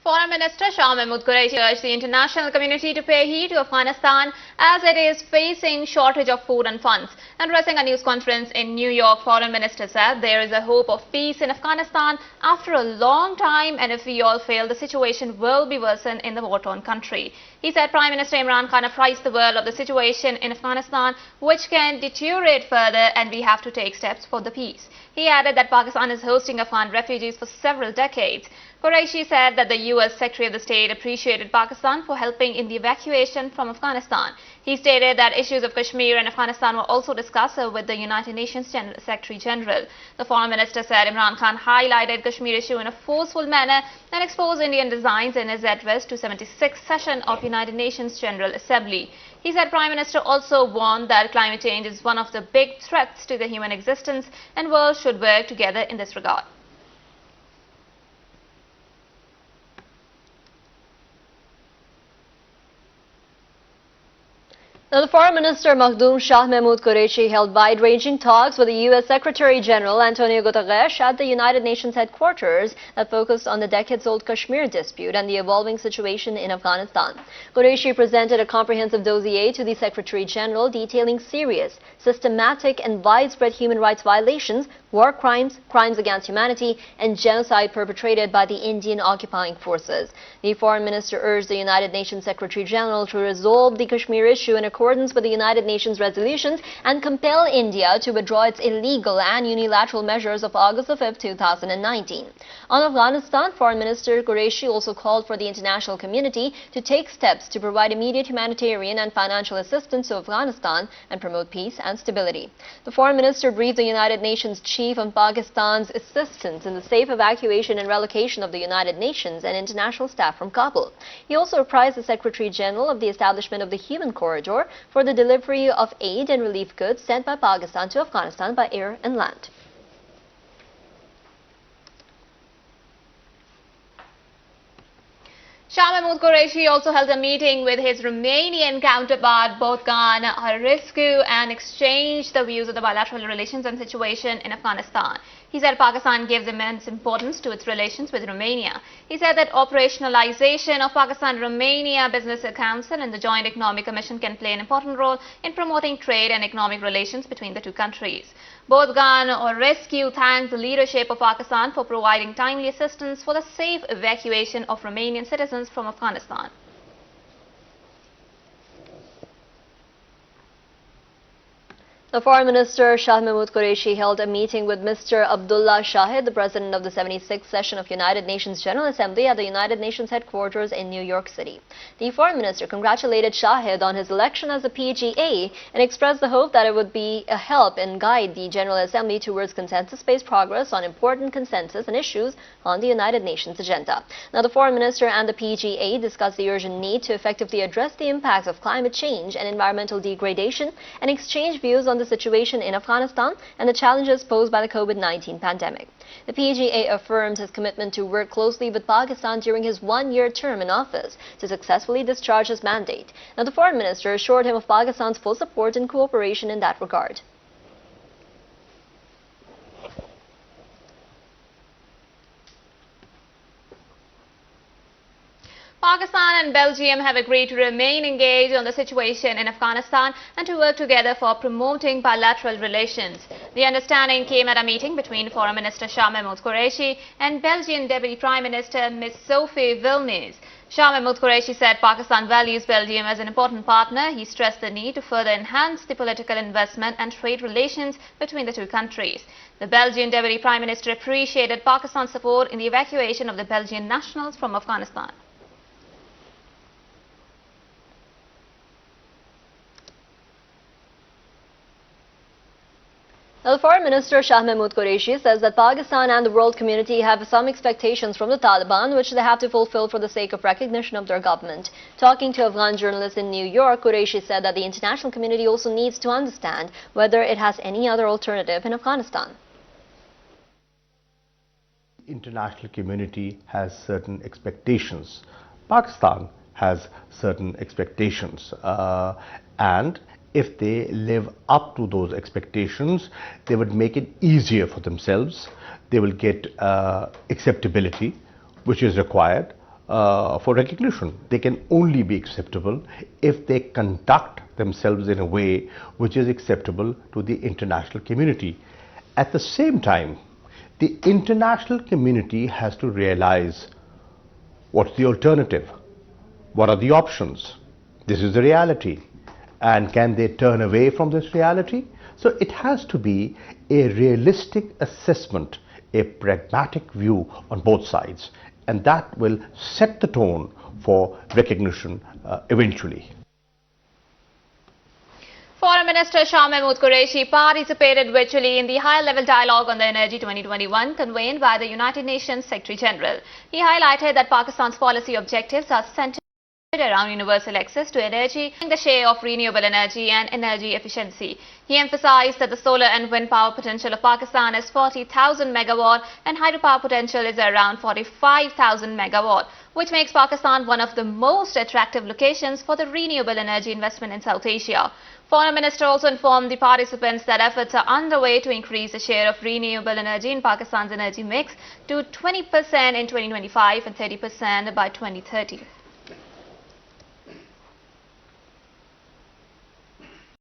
Foreign Minister Shah Mahmood Qureshi urged the international community to pay heed to Afghanistan as it is facing shortage of food and funds. Addressing a news conference in New York, Foreign Minister said there is a hope of peace in Afghanistan after a long time, and if we all fail, the situation will be worsened in the war-torn country. He said Prime Minister Imran Khan apprised the world of the situation in Afghanistan, which can deteriorate further, and we have to take steps for the peace. He added that Pakistan is hosting Afghan refugees for several decades. Qureshi said that the U.S. Secretary of the State appreciated Pakistan for helping in the evacuation from Afghanistan. He stated that issues of Kashmir and Afghanistan were also discussed with the United Nations Secretary General. The Foreign Minister said Imran Khan highlighted Kashmir issue in a forceful manner and exposed Indian designs in his address to 76th session of United Nations General Assembly. He said Prime Minister also warned that climate change is one of the big threats to the human existence and world should work together in this regard. Now, the Foreign Minister Shah Mahmood Qureshi held wide-ranging talks with the U.S. Secretary General Antonio Guterres at the United Nations headquarters that focused on the decades-old Kashmir dispute and the evolving situation in Afghanistan. Qureshi presented a comprehensive dossier to the Secretary General detailing serious, systematic and widespread human rights violations, war crimes, crimes against humanity and genocide perpetrated by the Indian occupying forces. The Foreign Minister urged the United Nations Secretary General to resolve the Kashmir issue in accordance with the United Nations resolutions and compel India to withdraw its illegal and unilateral measures of August 5, 2019. On Afghanistan, Foreign Minister Qureshi also called for the international community to take steps to provide immediate humanitarian and financial assistance to Afghanistan and promote peace and stability. The Foreign Minister briefed the United Nations chief on Pakistan's assistance in the safe evacuation and relocation of the United Nations and international staff from Kabul. He also apprised the Secretary General of the establishment of the Human Corridor for the delivery of aid and relief goods sent by Pakistan to Afghanistan by air and land. Shah Mahmood Qureshi also held a meeting with his Romanian counterpart Bogdan Harescu and exchanged the views of the bilateral relations and situation in Afghanistan. He said Pakistan gives immense importance to its relations with Romania. He said that operationalization of Pakistan-Romania Business Council and the Joint Economic Commission can play an important role in promoting trade and economic relations between the two countries. Bogdan Harescu thanked the leadership of Pakistan for providing timely assistance for the safe evacuation of Romanian citizens from Afghanistan. The Foreign Minister Shah Mahmood Qureshi held a meeting with Mr. Abdullah Shahid, the President of the 76th session of United Nations General Assembly at the United Nations headquarters in New York City. The Foreign Minister congratulated Shahid on his election as the PGA and expressed the hope that it would be a help and guide the General Assembly towards consensus-based progress on important consensus and issues on the United Nations agenda. Now, the Foreign Minister and the PGA discussed the urgent need to effectively address the impacts of climate change and environmental degradation and exchange views on the situation in Afghanistan and the challenges posed by the COVID-19 pandemic. The PGA affirmed his commitment to work closely with Pakistan during his one-year term in office to successfully discharge his mandate. Now, the Foreign Minister assured him of Pakistan's full support and cooperation in that regard. Pakistan and Belgium have agreed to remain engaged on the situation in Afghanistan and to work together for promoting bilateral relations. The understanding came at a meeting between Foreign Minister Shah Mahmood Qureshi and Belgian Deputy Prime Minister Ms. Sophie Vilnius. Shah Mahmood Qureshi said Pakistan values Belgium as an important partner. He stressed the need to further enhance the political investment and trade relations between the two countries. The Belgian Deputy Prime Minister appreciated Pakistan's support in the evacuation of the Belgian nationals from Afghanistan. Now, the Foreign Minister Shah Mahmood Qureshi says that Pakistan and the world community have some expectations from the Taliban which they have to fulfill for the sake of recognition of their government. Talking to Afghan journalists in New York, Qureshi said that the international community also needs to understand whether it has any other alternative in Afghanistan. International community has certain expectations. Pakistan has certain expectations and if they live up to those expectations, they would make it easier for themselves. They will get acceptability, which is required for recognition. They can only be acceptable if they conduct themselves in a way which is acceptable to the international community. At the same time, the international community has to realize what's the alternative, what are the options. This is the reality, and can they turn away from this reality? So it has to be a realistic assessment, a pragmatic view on both sides, and that will set the tone for recognition eventually. Foreign Minister Shah Mahmood Qureshi participated virtually in the high-level dialogue on the Energy 2021 convened by the United Nations Secretary General. He highlighted that Pakistan's policy objectives are centered around universal access to energy, the share of renewable energy and energy efficiency. He emphasized that the solar and wind power potential of Pakistan is 40,000 megawatt and hydropower potential is around 45,000 megawatt, which makes Pakistan one of the most attractive locations for the renewable energy investment in South Asia. Foreign Minister also informed the participants that efforts are underway to increase the share of renewable energy in Pakistan's energy mix to 20% in 2025 and 30% by 2030.